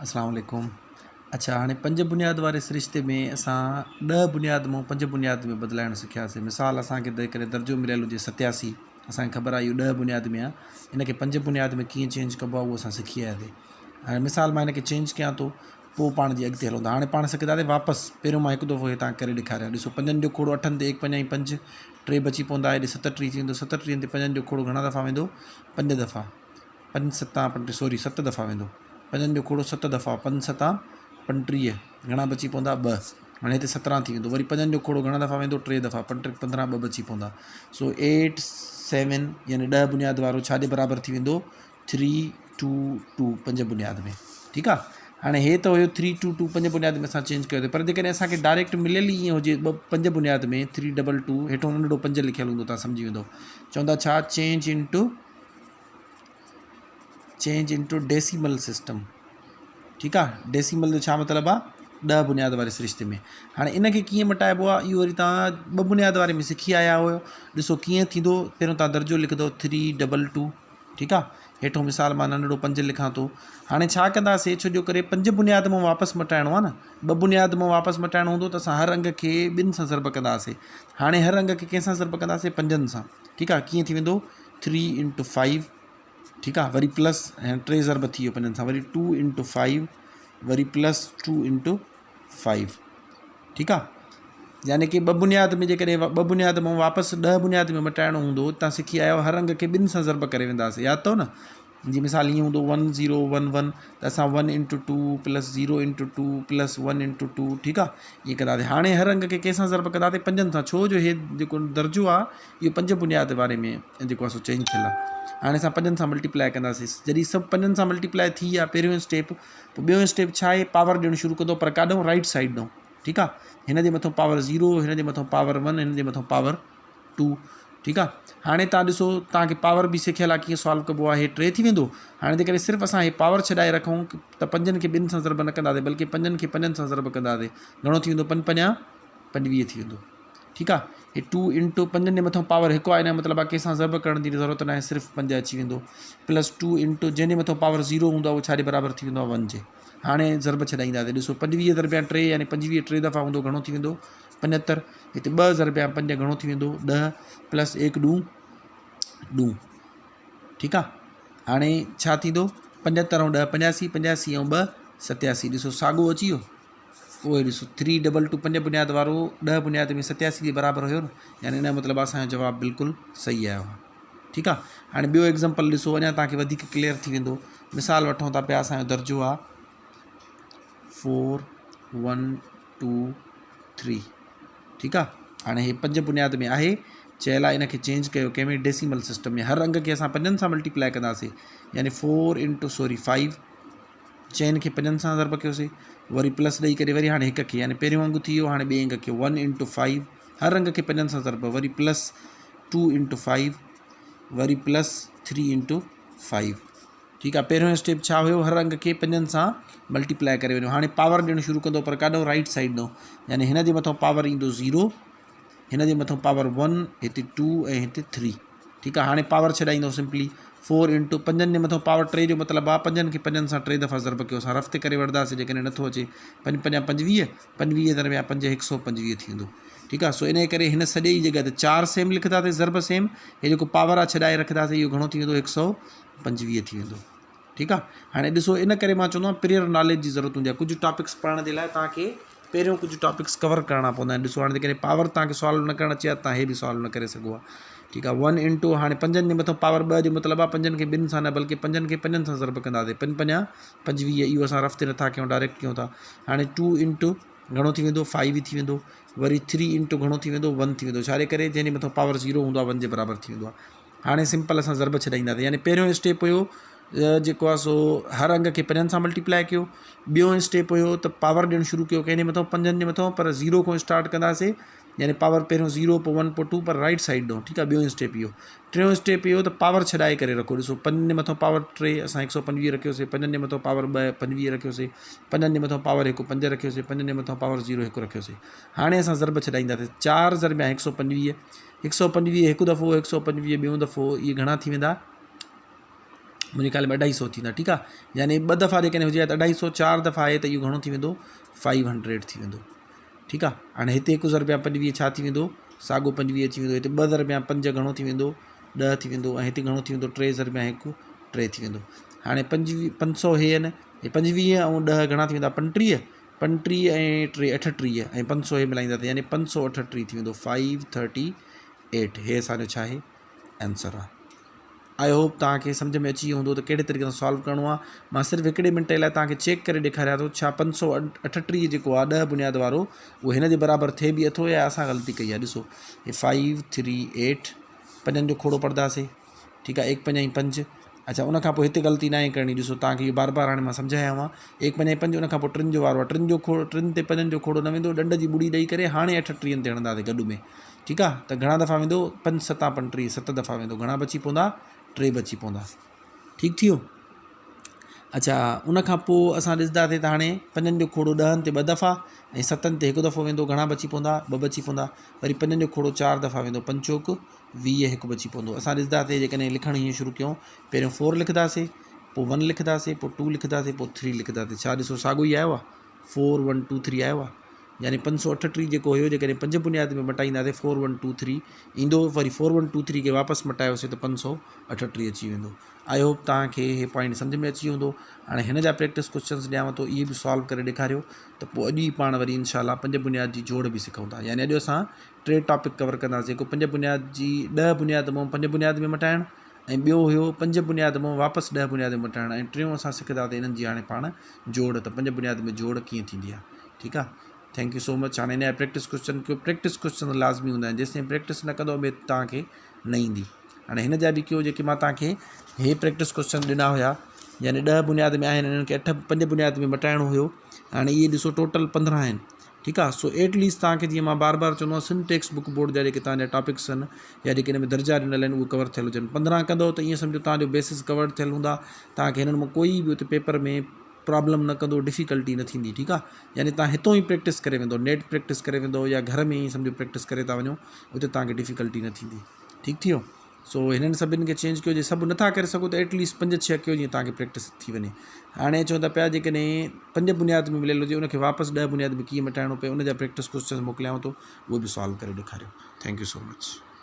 अस्सलाम वालेकुम। अच्छा हाणे 5 बुनियाद वारे सिरिश्ते में असां 10 बुनियाद मां 5 बुनियाद में बदिलाइणु सिखियासीं। मिसाल असांखे करे दर्जो मिलियल हुजे 87, असांखे ख़बर आहे इहो 10 बुनियाद में आहे, इनखे 5 बुनियाद में कीअं चेंज कबो आहे उहो असां सिखी आयासीं। हाणे मिसाल मां हिनखे चेंज कयां थो, पोइ पाण जी अॻिते हलूं था। हाणे पाण सिखंदासीं वापसि, पहिरियों मां हिकु दफ़ो तव्हांखे करे ॾेखारियां। ॾिसो 5 जो खोड़ो 8 ते 1 5 × 5 3 बची पवंदा, हेॾे 37 थी वेंदो। 37 ते 5 जो खोड़ो घणा दफ़ा वेंदो? 5 दफ़ा। 5 7 सॉरी 7 दफ़ा वेंदो। 5 जो खोड़ो 7 दफ़ा, 5 7 35, घणा बची पवंदा? 2। हाणे हिते 17 थी वेंदो। वरी 5 जो खोड़ो घणा दफ़ा वेंदो? 3 दफ़ा, 15 2 बची पवंदा। सो 8 7 यानी 10 बुनियाद वारो छाजे बराबरि थी वेंदो? 3 2 2 5 बुनियाद में। ठीकु आहे। हाणे हे त हुयो 3 2 2 5 बुनियाद में असां चेंज कयोसीं। पर जेकॾहिं असांखे डायरेक्ट मिलियल ई ईअं हुजे 5 बुनियाद में 3 2 2, हेठो नंढो 5 लिखियलु हूंदो, तव्हां सम्झी वेंदो। चवंदा छा? Change into decimal system. ठीकु आहे। डेसिमल जो छा मतिलबु आहे? 10 बुनियाद वारे सिरिश्ते में। हाणे इनखे कीअं मटाइबो आहे इहो वरी तव्हां 2 बुनियाद वारे में सिखी आया हुयो। ॾिसो कीअं थींदो। पहिरियों तव्हां दर्जो लिखंदो 3 2 2। ठीकु आहे। हेठो मिसाल मां नंढड़ो 5 लिखां थो। हाणे छा कंदासीं, छो जो करे 5 बुनियाद मां वापसि मटाइणो आहे न। 2 बुनियाद मां वापसि मटाइणो हूंदो त असां हर अंग खे 2 सां ज़र्ब कंदासीं। हाणे हर अंग खे कंहिंसां ज़र्ब कंदासीं? 5 सां। ठीकु आहे। कीअं थी वेंदो? 3 × 5। ठीकु आहे। वरी प्लस 3 ज़र्ब थी वियो 5 सां, वरी 2 × 5, वरी प्लस 2 × 5। ठीकु आहे। यानी कि 2 बुनियाद में जेकॾहिं 2 बुनियाद मां वापसि 10 बुनियाद में मटाइणो हूंदो, तव्हां सिखी आयो हर अंग खे 2 सां ज़र्ब करे वेंदासीं। यादि अथव न? जी मिसाल ईअं हूंदो 1 0 1 1, त असां 1 × 2 प्लस 0 × 2 प्लस 1 × 2। ठीकु आहे। ईअं कंदासीं। हाणे हर अंग खे कंहिंसां ज़र्ब कंदासीं? 5 सां। छो जो हे जेको दर्जो आहे इहो 5 बुनियाद वारे में जेको आहे सो चेंज थियल आहे। हाणे असां 5 सां मल्टीप्लाई कंदासीं। जॾहिं सभु 5 सां मल्टीप्लाई थी विया, पहिरियों स्टेप। पोइ ॿियो स्टेप छा आहे? पावर ॾियणु शुरू कंदो, पर काॾों? Right side ॾों। ठीकु आहे। हिन जे मथां पावर 0, हिन जे मथां पावर 1, हिन जे मथां पावर 2। ठीकु आहे। हाणे तव्हां ॾिसो, तव्हांखे पावर बि सिखियल आहे कीअं सॉल्व कबो आहे। हे 3 थी वेंदो। हाणे जेकॾहिं सिर्फ़ु असां हे पावर छॾाए रखूं त 5 खे 2 सां ज़र्ब न कंदासीं, बल्कि 5 खे 5 सां ज़र्ब कंदासीं। घणो थी वेंदो? 5 5 25 थी वेंदो। ठीकु आहे। हे 2 × 5 जे मथां पावर 1 आहे, हिन जो मतिलबु आहे कंहिंसां ज़र्ब करण जी ज़रूरत न आहे, सिर्फ़ु 5 अची वेंदो। प्लस 2 × जंहिंजे मथां पावर 0 हूंदो आहे उहो छाजे बराबरि थी वेंदो आहे? 1 जे। हाणे ज़र्ब छॾाईंदासीं। ॾिसो 25 ज़रबिया 3 यानी 25 3 दफ़ा हूंदो, घणो थी वेंदो? 75। हिते 2 ज़रबिया 5 घणो थी वेंदो? 10 प्लस 1 2 2। ठीकु आहे। हाणे छा थींदो? 75 × 10 85, 85 × 2 87। ॾिसो साॻियो अची वियो। उहो ॾिसो 3 2 2 5 बुनियाद वारो 10 बुनियाद में 87 जे बराबरि हुयो न। यानी हिन जो मतिलबु असांजो जवाबु बिल्कुलु सही आयो आहे। ठीकु आहे। हाणे ॿियो एग्ज़ाम्पल ॾिसो, अञा तव्हांखे वधीक क्लियर थी वेंदो। मिसाल वठूं था पिया, असांजो दर्जो आहे 4 1 2 3। ठीकु आहे। हाणे हे 5 बुनियाद में आहे, चयल आहे इनखे चेंज कयो कंहिंमें? डेसिमल सिस्टम में। हर अंग खे असां 5 सां मल्टीप्लाई कंदासीं, यानी 4 × 5। चइनि खे 5 सां ज़र्ब कयोसीं, वरी प्लस ॾेई करे वरी हाणे 1 खे, यानी पहिरियों अंग थी वियो, हाणे ॿिए अंग खे 1 × 5। हर अंग खे 5 सां ज़र्ब, वरी प्लस 2 × 5, वरी प्लस 3 × 5। ठीकु आहे। पहिरियों स्टेप छा हुयो? हर अंग खे 5 सां मल्टीप्लाई करे वञो। हाणे पावर ॾियणु शुरू कंदो, पर काॾों? Right side ॾों। यानी हिन जे मथां पावर ईंदो 0, हिन जे मथां पावर 1, हिते 2 ऐं हिते 3। ठीकु आहे। हाणे पावर छॾाईंदो सिंपली 4 × 5 जे मथां पावर 3 जो मतिलबु आहे 5 खे 5 सां 3 दफ़ा ज़र्ब कयो। असां रफ़्ते करे वठंदासीं, जेकॾहिं नथो अचे। 5 5 25, 25 दरमिया 5 125 थी वेंदो। ठीकु आहे। सो इन करे हिन सॼे जी जॻह ते 4 सेम लिखंदासीं, ज़र्ब सेम। हे जेको पावर आहे छॾाए रखंदासीं, इहो घणो थी वेंदो? 125 थी वेंदो। ठीकु आहे। हाणे ॾिसो, इन करे मां चवंदो आहियां प्रियर नॉलेज जी ज़रूरत हूंदी आहे। कुझु टॉपिक्स पढ़ण जे लाइ तव्हांखे पहिरियों कुझु टॉपिक्स कवर करणा पवंदा आहिनि। ॾिसो हाणे जेकॾहिं पावर तव्हांखे सॉल्व न करणु अचे हा, तव्हां हे बि सॉल्व न करे सघो आहे। ठीकु आहे। 1 × हाणे 5 जे मथां पावर 2 जो मतिलबु आहे 5 खे 2 सां न, बल्कि 5 खे 5 सां ज़र्ब कंदासीं। 5 5 25, इहो असां रफ़्ते नथा कयूं, डायरेक्ट कयूं था। हाणे 2 × घणो थी वेंदो? 5 थी वेंदो। वरी 3 × घणो थी वेंदो? 1 थी वेंदो। छाजे करे? जंहिंजे मथां पावर 0 हूंदो आहे 1 जे बराबरि थी वेंदो आहे। हाणे सिंपल असां ज़र्ब छॾाईंदासीं। यानी पहिरियों स्टेप हुयो जेको आहे सो हर अंग खे 5 सां मल्टीप्लाई कयो। ॿियों स्टेप हुयो त पावर ॾियणु शुरू कयो कंहिंजे मथां? 5 जे मथां, पर 0 खां स्टार्ट कंदासीं। यानी पावर पहिरियों 0 पोइ 1 पोइ 2, पर राइट साइड ॾों। ठीकु आहे। ॿियों स्टेप इहो। टियों स्टेप इहो त पावर छॾाए करे रखो। ॾिसो 5 जे मथां पावर 3 असां 125 रखियोसीं, 5 जे मथां पावर 2 25 रखियोसीं, 5 जे मथां पावर 1 5 रखियोसीं, 5 जे मथां पावर 0 1 रखियोसीं। हाणे असां ज़र्ब छॾाईंदासीं। 4 ज़रबिया 125, 125 हिकु दफ़ो, 125 ॿियों दफ़ो, इहे घणा थी वेंदा? मुंहिंजे ख़्याल में 250 थींदा, ठीकु आहे। यानी 2 दफ़ा जेकॾहिं हुजे त 250, 4 दफ़ा आहे त इहो घणो थी वेंदो, 500 थी वेंदो, ठीकु आहे। हाणे हिते 1 रुपया 25 छा थी वेंदो, साॻो 25 अची वेंदो। हिते 2 रुपया 5 घणो थी वेंदो, 10 थी वेंदो। ऐं हिते घणो थी वेंदो, 3 रुपया 1 3 थी वेंदो। हाणे 500 हे आहिनि, हे 25 ऐं 10 घणा थी वेंदा, 35, 35 ऐं 3 38 ऐं 500 हे मिलाईंदा त यानी 538 थी वेंदो, 538। हे असांजो छा आहे, आंसर आहे। आई होप तव्हांखे सम्झ में अची वियो हूंदो त कहिड़े तरीक़े सां सॉल्व करिणो आहे। मां सिर्फ़ु हिकिड़े मिंट लाइ तव्हांखे चेक करे ॾेखारियां थो छा 538 जेको आहे 10 बुनियाद वारो उहो हिन जे बराबरि थिए बि अथो या असां ग़लती कई आहे। ॾिसो हे 538, 5 जो खोड़ो पढ़ंदासीं, ठीकु आहे, 1 5 5। अच्छा, उनखां पोइ हिते ग़लती न आहे करणी। ॾिसो तव्हांखे इहो बार बार हाणे मां सम्झायांव, 1 5 5, उनखां पोइ 3 जो वारो आहे, 3 जो खोड़ो, 3 ते 5 जो खोड़ो न वेंदो, ॾंड जी ॿुड़ी ॾेई करे हाणे 38 ते हणंदासीं गॾु में, ठीकु आहे। त घणा दफ़ा वेंदो, 5 7 35, 7 दफ़ा वेंदो। घणा बची पवंदा, 3 बची पवंदा, ठीकु थी वियो। अच्छा, उनखां पोइ असां ॾिसंदासीं त हाणे 5 जो खोड़ो 10 ते 2 दफ़ा ऐं 7 ते 1 दफ़ो वेंदो, घणा बची पवंदा, 2 बची पवंदा। वरी 5 जो खोड़ो 4 दफ़ा वेंदो, 5 चौक 20, 1 बची पवंदो। असां ॾिसंदासीं जेकॾहिं लिखणु हीअं शुरू कयूं, पहिरियों 4 लिखंदासीं, पोइ 1 लिखंदासीं, पोइ 2 लिखंदासीं, पोइ 3 लिखंदासीं। छा ॾिसो साॻियो ई आयो आहे, 4 1 2 3 आयो आहे। यानी 538 जेको हुयो जेकॾहिं 5 बुनियाद में मटाईंदासीं 4 1 2 3 ईंदो, वरी 4 1 2 3 खे वापसि मटायोसीं त 538 अची वेंदो। आई होप तव्हांखे हे पॉइंट सम्झ में अची वेंदो। हाणे हिन जा प्रैक्टिस क्वेश्चन्स ॾियांव थो, इहे बि सॉल्व करे ॾेखारियो त पोइ अॼु ई पाण वरी इनशाला 5 बुनियाद जी जोड़ बि सिखूं था। यानी अॼु असां 3 टॉपिक कवर कंदासीं, हिकु 5 बुनियाद जी 10 बुनियाद मां 5 बुनियाद में मटाइणु, ऐं ॿियो हुयो 5 बुनियाद मां वापसि 10 बुनियाद में मटाइणु, ऐं टियों असां सिखंदासीं इन्हनि जी हाणे पाण जोड़, त 5 बुनियाद में जोड़ कीअं थींदी आहे, ठीकु आहे। Thank you so much. हाणे हिन जा प्रैक्टिस क्वेश्चन लाज़मी हूंदा आहिनि, जेसिताईं प्रैक्टिस न कंदो ॿिए तव्हांखे न ईंदी। हाणे हिन जा बि कयो जेके मां तव्हांखे हे प्रैक्टिस क्वेश्चन ॾिना हुया, यानी 10 बुनियाद में आहिनि, इन्हनि खे 5 बुनियाद में मटाइणो हुयो। हाणे इहे ॾिसो टोटल 15 आहिनि, ठीकु आहे। सो एटलीस्ट तव्हांखे जीअं मां बार बार चवंदो आहियां, सिंटेक्स बुक बोर्ड जा जेके तव्हांजा टॉपिक्स आहिनि या जेके हिन में दर्जा ॾिनल आहिनि उहे कवर थियल हुजनि। 15 कंदो त ईअं सम्झो तव्हांजो बेसिस कवर थियल हूंदा, तव्हांखे हिननि मां कोई बि उते पेपर में प्रॉब्लम न कंदो, डिफ़िकल्टी न थींदी, ठीकु आहे। यानी तव्हां हितां ई प्रैक्टिस करे वेंदो, नेट प्रैक्टिस करे वेंदो या घर में ई सम्झो प्रैक्टिस करे था वञो, उते तव्हांखे डिफ़िकल्टी न थींदी, ठीकु थी वियो। सो हिननि सभिनि खे चेंज कयो, जे सभु नथा करे सघो त एटलीस्ट 5 6 कयो जीअं तव्हांखे प्रैक्टिस थी वञे। हाणे चवनि था पिया जेकॾहिं 5 बुनियाद में मिलियल हुजे उनखे वापसि 10 बुनियाद में कीअं मटाइणो पए, उन जा प्रैक्टिस क्वेश्चन मोकिलियांव थो, उहो बि सॉल्व करे ॾेखारियो। Thank you so much.